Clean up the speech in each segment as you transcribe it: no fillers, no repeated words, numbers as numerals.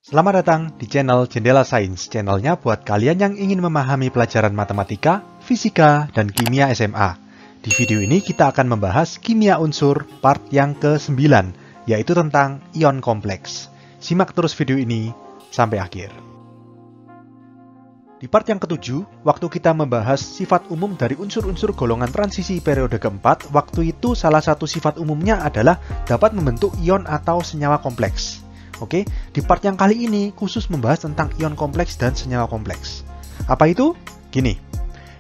Selamat datang di channel Jendela Sains, channelnya buat kalian yang ingin memahami pelajaran matematika, fisika, dan kimia SMA. Di video ini kita akan membahas kimia unsur part yang ke-9, yaitu tentang ion kompleks. Simak terus video ini sampai akhir. Di part yang ke-7, waktu kita membahas sifat umum dari unsur-unsur golongan transisi periode keempat, waktu itu salah satu sifat umumnya adalah dapat membentuk ion atau senyawa kompleks. Oke, di part yang kali ini khusus membahas tentang ion kompleks dan senyawa kompleks. Apa itu? Gini,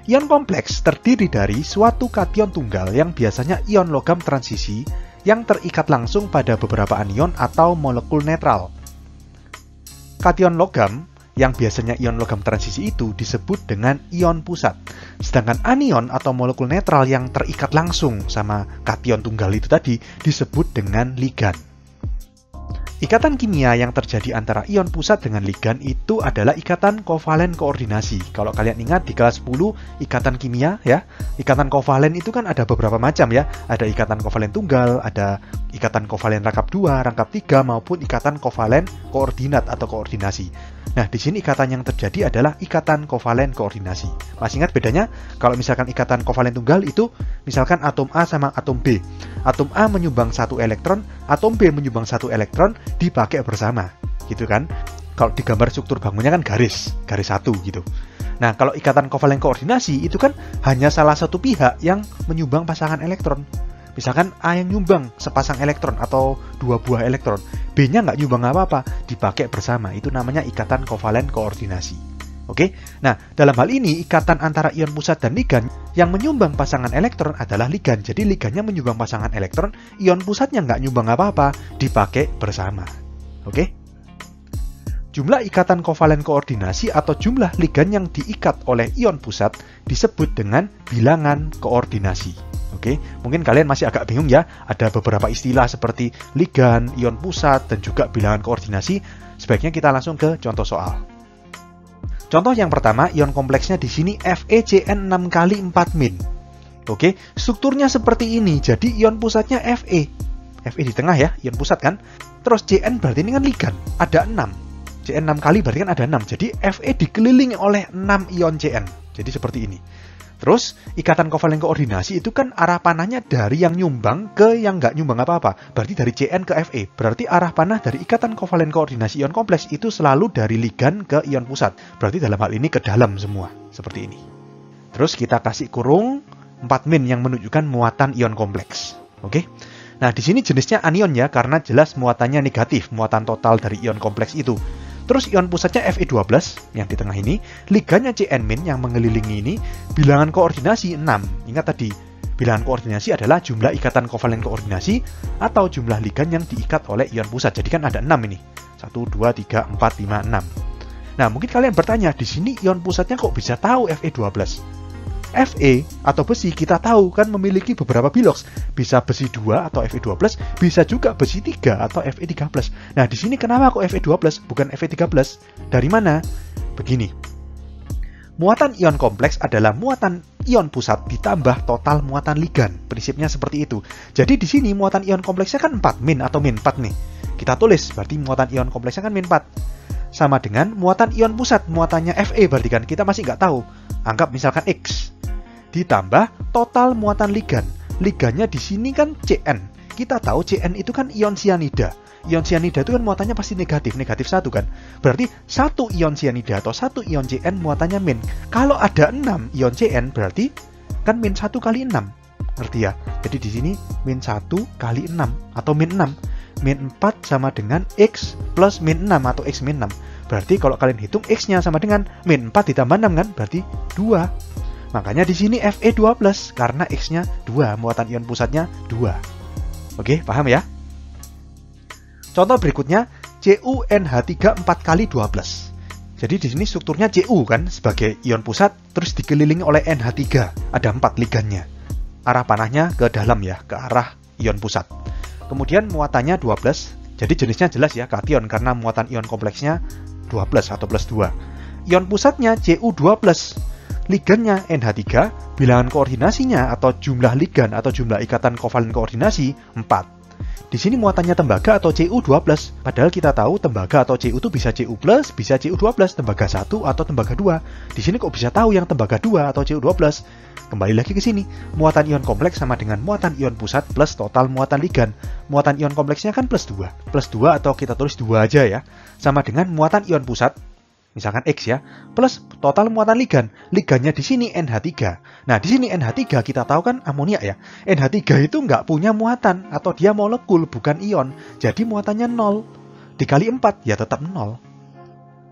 ion kompleks terdiri dari suatu kation tunggal yang biasanya ion logam transisi yang terikat langsung pada beberapa anion atau molekul netral. Kation logam yang biasanya ion logam transisi itu disebut dengan ion pusat. Sedangkan anion atau molekul netral yang terikat langsung sama kation tunggal itu tadi disebut dengan ligan. Ikatan kimia yang terjadi antara ion pusat dengan ligan itu adalah ikatan kovalen koordinasi. Kalau kalian ingat di kelas 10 ikatan kimia ya, ikatan kovalen itu kan ada beberapa macam ya. Ada ikatan kovalen tunggal, ada ikatan kovalen rangkap 2, rangkap 3 maupun ikatan kovalen koordinat atau koordinasi. Nah, di sini ikatan yang terjadi adalah ikatan kovalen koordinasi. Masih ingat bedanya? Kalau misalkan ikatan kovalen tunggal itu misalkan atom A sama atom B. Atom A menyumbang 1 elektron, atom B menyumbang 1 elektron, dipakai bersama, gitu kan? Kalau di gambar struktur bangunnya kan garis satu gitu. Nah, kalau ikatan kovalen koordinasi itu kan hanya salah satu pihak yang menyumbang pasangan elektron. Misalkan A yang nyumbang sepasang elektron atau 2 buah elektron, B-nya nggak nyumbang apa-apa, dipakai bersama. Itu namanya ikatan kovalen koordinasi. Oke, nah dalam hal ini ikatan antara ion pusat dan ligan yang menyumbang pasangan elektron adalah ligan. Jadi ligannya menyumbang pasangan elektron, ion pusatnya nggak nyumbang apa-apa, dipakai bersama. Oke? Jumlah ikatan kovalen koordinasi atau jumlah ligan yang diikat oleh ion pusat disebut dengan bilangan koordinasi. Oke, mungkin kalian masih agak bingung ya, ada beberapa istilah seperti ligan, ion pusat, dan juga bilangan koordinasi. Sebaiknya kita langsung ke contoh soal. Contoh yang pertama, ion kompleksnya di sini FeCN 6 kali 4-. Oke, strukturnya seperti ini. Jadi ion pusatnya Fe. Fe di tengah ya, ion pusat kan. Terus Cn berarti ini kan ligan, ada 6. Cn 6 kali berarti kan ada 6. Jadi Fe dikelilingi oleh 6 ion Cn. Jadi seperti ini. Terus, ikatan kovalen koordinasi itu kan arah panahnya dari yang nyumbang ke yang nggak nyumbang apa-apa. Berarti dari Cn ke Fe. Berarti arah panah dari ikatan kovalen koordinasi ion kompleks itu selalu dari ligan ke ion pusat. Berarti dalam hal ini ke dalam semua. Seperti ini. Terus kita kasih kurung 4- yang menunjukkan muatan ion kompleks. Oke? Nah, di sini jenisnya anion ya, karena jelas muatannya negatif, muatan total dari ion kompleks itu. Terus ion pusatnya Fe12 yang di tengah ini, ligannya Cn- yang mengelilingi ini, bilangan koordinasi 6. Ingat tadi, bilangan koordinasi adalah jumlah ikatan kovalen koordinasi atau jumlah ligan yang diikat oleh ion pusat. Jadi kan ada 6 ini. 1, 2, 3, 4, 5, 6. Nah, mungkin kalian bertanya, di sini ion pusatnya kok bisa tahu Fe12? Fe atau besi kita tahu kan memiliki beberapa biloks, bisa besi 2 atau Fe12, bisa juga besi 3 atau Fe13. Nah, di sini kenapa kok Fe12 bukan Fe13? Dari mana? Begini. Muatan ion kompleks adalah muatan ion pusat ditambah total muatan ligan. Prinsipnya seperti itu. Jadi di sini muatan ion kompleksnya kan 4- atau -4 nih. Kita tulis berarti muatan ion kompleksnya kan -4. Sama dengan muatan ion pusat, muatannya Fe berarti kan kita masih nggak tahu. Anggap misalkan X. Ditambah total muatan ligan. Ligannya di sini kan Cn. Kita tahu Cn itu kan ion sianida. Ion sianida itu kan muatannya pasti negatif 1 kan. Berarti 1 ion sianida atau 1 ion Cn muatannya min. Kalau ada 6 ion Cn berarti kan -1 kali 6. Ngerti ya? Jadi di sini -1 kali 6 atau -6. -4 sama dengan X plus -6 atau X -6. Berarti kalau kalian hitung X-nya sama dengan -4 ditambah 6 kan? Berarti 2. Makanya di sini Fe12 karena X-nya 2, muatan ion pusatnya 2. Oke, paham ya? Contoh berikutnya CuNH3 4 kali 12. Jadi di sini strukturnya Cu kan sebagai ion pusat terus dikelilingi oleh NH3. Ada 4 ligannya. Arah panahnya ke dalam ya, ke arah ion pusat. Kemudian muatannya 12. Jadi jenisnya jelas ya, kation karena muatan ion kompleksnya 12 atau plus 2. Ion pusatnya Cu12. Ligannya NH3, bilangan koordinasinya atau jumlah ligan atau jumlah ikatan kovalen koordinasi 4. Di sini muatannya tembaga atau Cu2+. Padahal kita tahu tembaga atau Cu itu bisa Cu+, bisa Cu2+, tembaga 1 atau tembaga 2. Di sini kok bisa tahu yang tembaga 2 atau Cu2+? Kembali lagi ke sini, muatan ion kompleks sama dengan muatan ion pusat plus total muatan ligan. Muatan ion kompleksnya kan plus 2. Plus 2 atau kita tulis 2 aja ya. Sama dengan muatan ion pusat, misalkan X ya, plus total muatan ligan. Ligannya di sini NH3. Nah, di sini NH3 kita tahu kan amonia ya. NH3 itu nggak punya muatan, atau dia molekul bukan ion. Jadi muatannya 0. Dikali 4 ya tetap 0.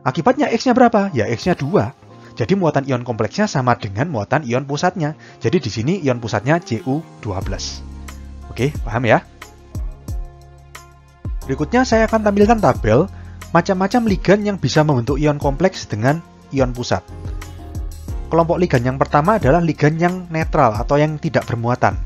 Akibatnya X-nya berapa? Ya X-nya 2. Jadi muatan ion kompleksnya sama dengan muatan ion pusatnya. Jadi di sini ion pusatnya Cu12. Oke, paham ya? Berikutnya saya akan tampilkan tabel macam-macam ligan yang bisa membentuk ion kompleks dengan ion pusat. Kelompok ligan yang pertama adalah ligan yang netral atau yang tidak bermuatan.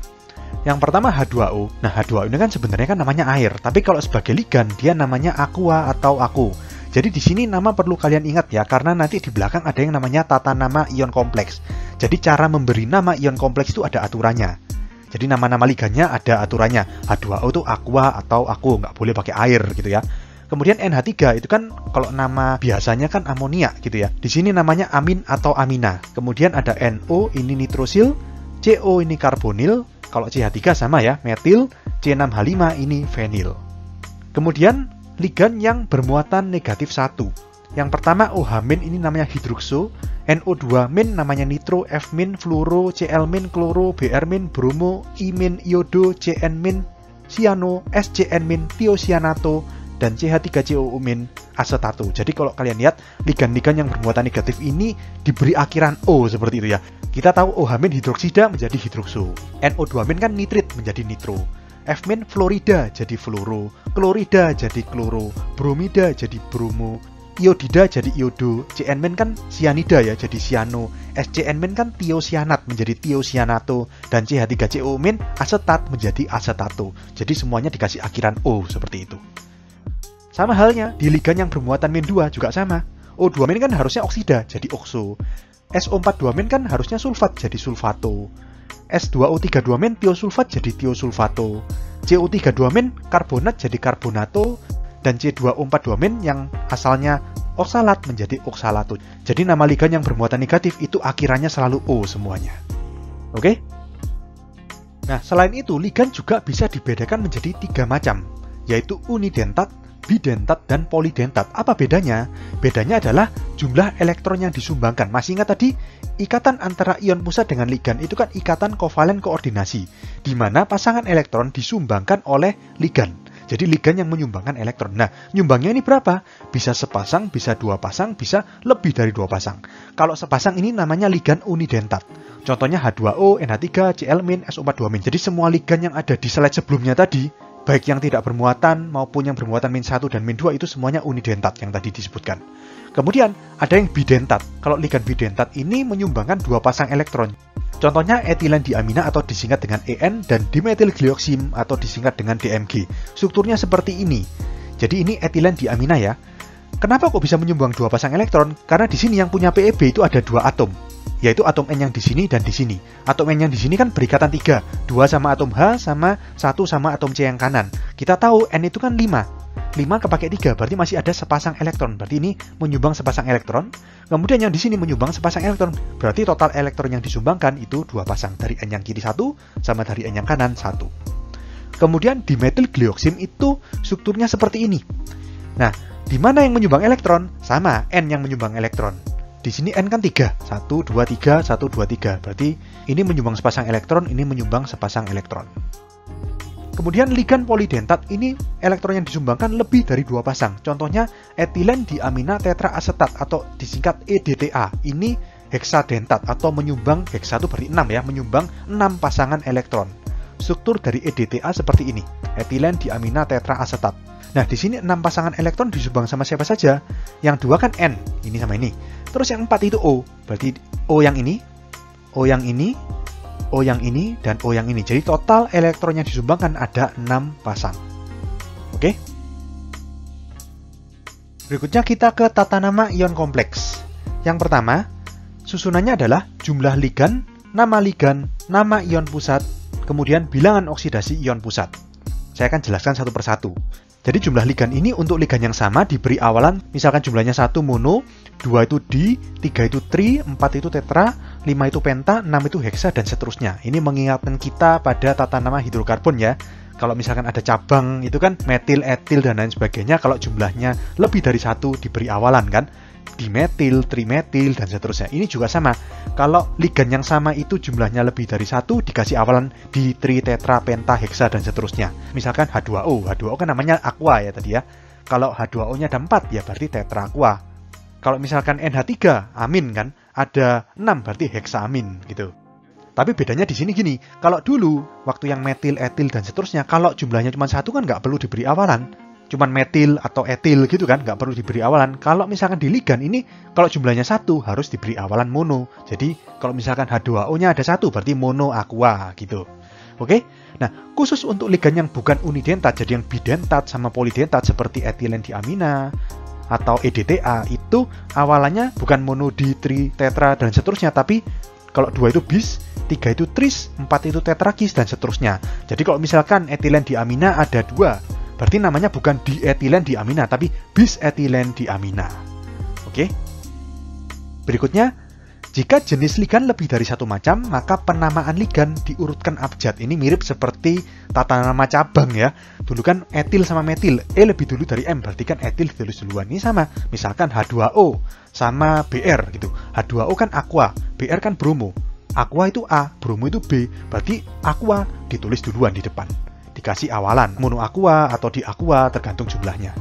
Yang pertama H2O. Nah, H2O ini kan sebenarnya kan namanya air, tapi kalau sebagai ligan dia namanya aqua atau aku. Jadi di sini nama perlu kalian ingat ya, karena nanti di belakang ada yang namanya tata nama ion kompleks. Jadi cara memberi nama ion kompleks itu ada aturannya. Jadi nama-nama ligannya ada aturannya. H2O itu aqua atau aku, nggak boleh pakai air gitu ya. Kemudian NH3 itu kan kalau nama biasanya kan amonia gitu ya. Di sini namanya amin atau amina. Kemudian ada NO ini nitrosil, CO ini karbonil. Kalau CH3 sama ya, metil, C6H5 ini fenil. Kemudian ligan yang bermuatan negatif 1. Yang pertama OH- ini namanya hidrokso, NO2- namanya nitro, F-, fluoro, Cl-, kloro, Br-, bromo, I-, iodo, Cn-, siano, SCN-, tiosianato, dan CH3COO- asetato. Jadi kalau kalian lihat ligan-ligan yang bermuatan negatif ini diberi akhiran O seperti itu ya. Kita tahu OH- hidroksida menjadi hidrokso, NO2- kan nitrit menjadi nitro, F- fluorida jadi fluoro, klorida jadi kloro, bromida jadi bromo, iodida jadi iodo, Cn- kan sianida ya jadi siano, SCN- kan tiosianat menjadi tiosianato, dan CH3COO- asetat menjadi asetato. Jadi semuanya dikasih akhiran O seperti itu. Sama halnya di ligan yang bermuatan -2 juga sama. O2- kan harusnya oksida jadi okso, SO42- kan harusnya sulfat jadi sulfato, S2O32- tiosulfat jadi tiosulfato, CO32- karbonat jadi karbonato, dan C2O42- yang asalnya oksalat menjadi oksalato. Jadi nama ligan yang bermuatan negatif itu akhirannya selalu O semuanya. Oke? Nah, selain itu ligan juga bisa dibedakan menjadi 3 macam, yaitu unidentat, bidentat, dan polidentat. Apa bedanya? Bedanya adalah jumlah elektron yang disumbangkan. Masih ingat tadi? Ikatan antara ion pusat dengan ligan itu kan ikatan kovalen koordinasi, di mana pasangan elektron disumbangkan oleh ligan. Jadi ligan yang menyumbangkan elektron. Nah, nyumbangnya ini berapa? Bisa sepasang, bisa 2 pasang, bisa lebih dari 2 pasang. Kalau sepasang ini namanya ligan unidentat. Contohnya H2O, NH3, Cl-, SO42-. Jadi semua ligan yang ada di slide sebelumnya tadi, baik yang tidak bermuatan maupun yang bermuatan -1 dan -2 itu semuanya unidentat yang tadi disebutkan. Kemudian ada yang bidentat. Kalau ligan bidentat ini menyumbangkan 2 pasang elektron. Contohnya etilen diamina atau disingkat dengan EN dan dimetilglioksim atau disingkat dengan DMG. Strukturnya seperti ini. Jadi ini etilen diamina ya. Kenapa kok bisa menyumbang 2 pasang elektron? Karena di sini yang punya PEB itu ada 2 atom, yaitu atom N yang di sini dan di sini. Atom N yang di sini kan berikatan 3, 2 sama atom H sama 1 sama atom C yang kanan. Kita tahu N itu kan 5. 5 kepake 3, berarti masih ada sepasang elektron. Berarti ini menyumbang sepasang elektron. Kemudian yang di sini menyumbang sepasang elektron. Berarti total elektron yang disumbangkan itu 2 pasang. Dari N yang kiri 1 sama dari N yang kanan 1. Kemudian dimetilglioksim itu strukturnya seperti ini. Nah, di mana yang menyumbang elektron? Sama, N yang menyumbang elektron. Di sini N kan 3, 1, 2, 3, 1, 2, 3. Berarti ini menyumbang sepasang elektron, ini menyumbang sepasang elektron. Kemudian ligan polidentat ini elektron yang disumbangkan lebih dari 2 pasang. Contohnya etilen diamina tetraasetat atau disingkat EDTA. Ini heksadentat atau menyumbang, heksa itu berarti 6 ya, menyumbang 6 pasangan elektron. Struktur dari EDTA seperti ini, etilen diamina tetraasetat. Nah, di sini 6 pasangan elektron disumbang sama siapa saja? Yang 2 kan N, ini sama ini. Terus yang 4 itu O, berarti O yang ini, O yang ini, O yang ini, dan O yang ini. Jadi total elektron yang disumbangkan ada 6 pasang. Oke? Berikutnya kita ke tata nama ion kompleks. Yang pertama, susunannya adalah jumlah ligan, nama ion pusat, kemudian bilangan oksidasi ion pusat. Saya akan jelaskan satu persatu. Jadi jumlah ligan ini untuk ligan yang sama diberi awalan, misalkan jumlahnya 1 mono, 2 itu di, 3 itu tri, 4 itu tetra, 5 itu penta, 6 itu heksa, dan seterusnya. Ini mengingatkan kita pada tata nama hidrokarbon ya. Kalau misalkan ada cabang itu kan metil, etil, dan lain sebagainya, kalau jumlahnya lebih dari 1 diberi awalan kan. Dimetil, trimetil, dan seterusnya. Ini juga sama. Kalau ligan yang sama itu jumlahnya lebih dari 1 dikasih awalan di, tri, tetra, penta, heksa, dan seterusnya. Misalkan H2O. H2O kan namanya aqua ya tadi ya. Kalau H2O-nya ada 4 ya berarti tetra aqua. Kalau misalkan NH3 amin kan ada 6 berarti heksamin gitu. Tapi bedanya di sini gini, kalau dulu waktu yang metil, etil, dan seterusnya, kalau jumlahnya cuma 1 kan nggak perlu diberi awalan. Cuman metil atau etil gitu kan, nggak perlu diberi awalan. Kalau misalkan di ligan ini, kalau jumlahnya 1 harus diberi awalan mono. Jadi kalau misalkan H2O-nya ada 1 berarti mono aqua gitu. Oke? Nah, khusus untuk ligan yang bukan unidentat, jadi yang bidentat sama polidentat seperti etilen diamina atau EDTA, itu awalannya bukan mono, di, tri, tetra, dan seterusnya, tapi kalau 2 itu bis, 3 itu tris, 4 itu tetrakis, dan seterusnya. Jadi kalau misalkan etilen diamina ada 2, berarti namanya bukan dietilen diamina, tapi bis-etilen diamina. Oke? Berikutnya, jika jenis ligan lebih dari 1 macam, maka penamaan ligan diurutkan abjad. Ini mirip seperti tata nama cabang ya. Dulu kan etil sama metil, E lebih dulu dari M, berarti kan etil ditulis duluan. Ini sama, misalkan H2O sama Br gitu. H2O kan aqua, Br kan bromo. Aqua itu A, bromo itu B, berarti aqua ditulis duluan di depan. Dikasih awalan mono aqua atau di aqua tergantung jumlahnya.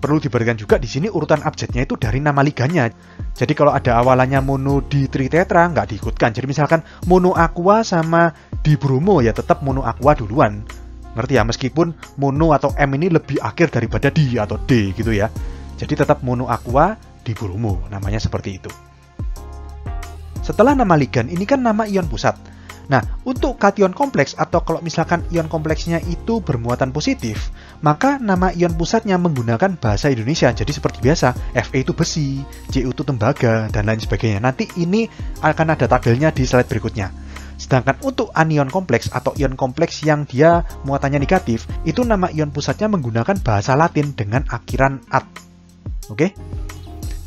Perlu diperhatikan juga di sini urutan abjadnya itu dari nama ligannya. Jadi kalau ada awalannya mono, di, tri, tetra nggak diikutkan. Jadi misalkan mono aqua sama di bromo ya tetap mono aqua duluan. Ngerti ya? Meskipun mono atau M ini lebih akhir daripada di atau D gitu ya. Jadi tetap mono aqua di bromo, namanya seperti itu. Setelah nama ligan, ini kan nama ion pusat. Nah, untuk kation kompleks atau kalau misalkan ion kompleksnya itu bermuatan positif, maka nama ion pusatnya menggunakan bahasa Indonesia. Jadi seperti biasa, Fe itu besi, Cu itu tembaga, dan lain sebagainya. Nanti ini akan ada tabelnya di slide berikutnya. Sedangkan untuk anion kompleks atau ion kompleks yang dia muatannya negatif, itu nama ion pusatnya menggunakan bahasa Latin dengan akhiran -at. Oke?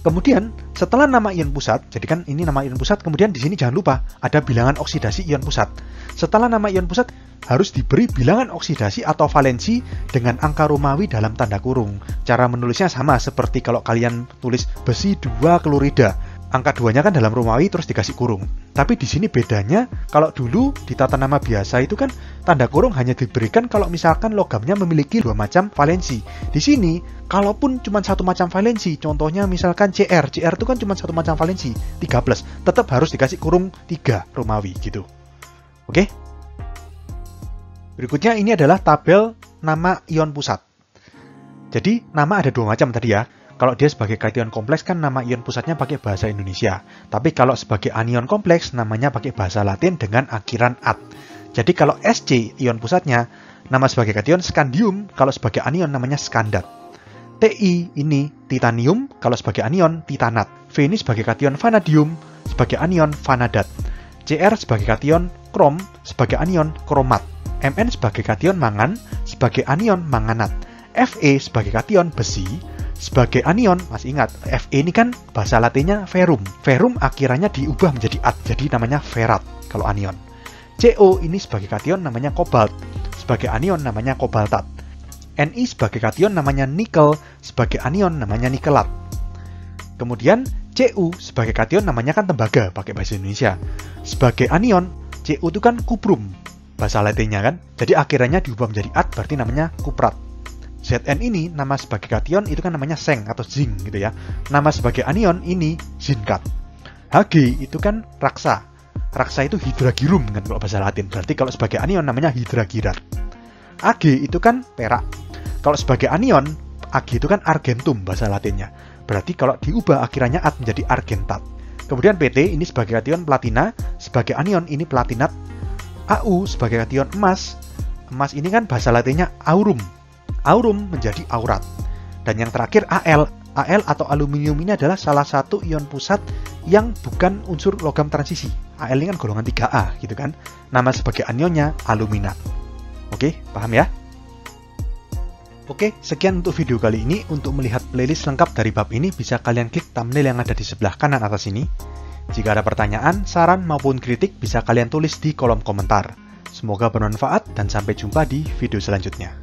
Kemudian, setelah nama ion pusat, jadi kan ini nama ion pusat, kemudian di sini jangan lupa ada bilangan oksidasi ion pusat. Setelah nama ion pusat, harus diberi bilangan oksidasi atau valensi dengan angka Romawi dalam tanda kurung. Cara menulisnya sama seperti kalau kalian tulis besi 2 klorida. Angka 2-nya kan dalam Romawi terus dikasih kurung. Tapi di sini bedanya, kalau dulu di tata nama biasa itu kan tanda kurung hanya diberikan kalau misalkan logamnya memiliki 2 macam valensi. Di sini, kalaupun cuma 1 macam valensi, contohnya misalkan Cr itu kan cuma 1 macam valensi, 3+, tetap harus dikasih kurung 3 Romawi gitu. Oke? Berikutnya ini adalah tabel nama ion pusat. Jadi, nama ada 2 macam tadi ya. Kalau dia sebagai kation kompleks kan nama ion pusatnya pakai bahasa Indonesia. Tapi kalau sebagai anion kompleks namanya pakai bahasa Latin dengan akhiran -at. Jadi kalau Sc ion pusatnya nama sebagai kation scandium, kalau sebagai anion namanya scandat. Ti ini titanium, kalau sebagai anion titanat. V ini sebagai kation vanadium, sebagai anion vanadat. Cr sebagai kation krom, sebagai anion kromat. Mn sebagai kation mangan, sebagai anion manganat. Fe sebagai kation besi, sebagai anion, masih ingat, Fe ini kan bahasa latinnya ferrum. Ferrum akhirannya diubah menjadi -at, jadi namanya ferat kalau anion. Co ini sebagai kation namanya kobalt, sebagai anion namanya kobaltat. Ni sebagai kation namanya nikel, sebagai anion namanya nikelat. Kemudian Cu sebagai kation namanya kan tembaga, pakai bahasa Indonesia. Sebagai anion, Cu itu kan kuprum, bahasa latinnya kan, jadi akhirannya diubah menjadi -at, berarti namanya kuprat. Zn ini nama sebagai kation itu kan namanya seng atau zinc gitu ya. Nama sebagai anion ini zinkat. Hg itu kan raksa. Raksa itu hidragirum kan kalau bahasa Latin. Berarti kalau sebagai anion namanya hidragirat. Ag itu kan perak. Kalau sebagai anion, Ag itu kan argentum bahasa Latinnya. Berarti kalau diubah akhirannya -at menjadi argentat. Kemudian Pt ini sebagai kation platina, sebagai anion ini platinat. Au sebagai kation emas. Emas ini kan bahasa Latinnya aurum. Aurum menjadi aurat. Dan yang terakhir Al. Al atau aluminium ini adalah salah satu ion pusat yang bukan unsur logam transisi. Al ini kan golongan 3A gitu kan. Nama sebagai anionnya alumina. Oke, paham ya? Oke, sekian untuk video kali ini. Untuk melihat playlist lengkap dari bab ini, bisa kalian klik thumbnail yang ada di sebelah kanan atas ini. Jika ada pertanyaan, saran, maupun kritik, bisa kalian tulis di kolom komentar. Semoga bermanfaat dan sampai jumpa di video selanjutnya.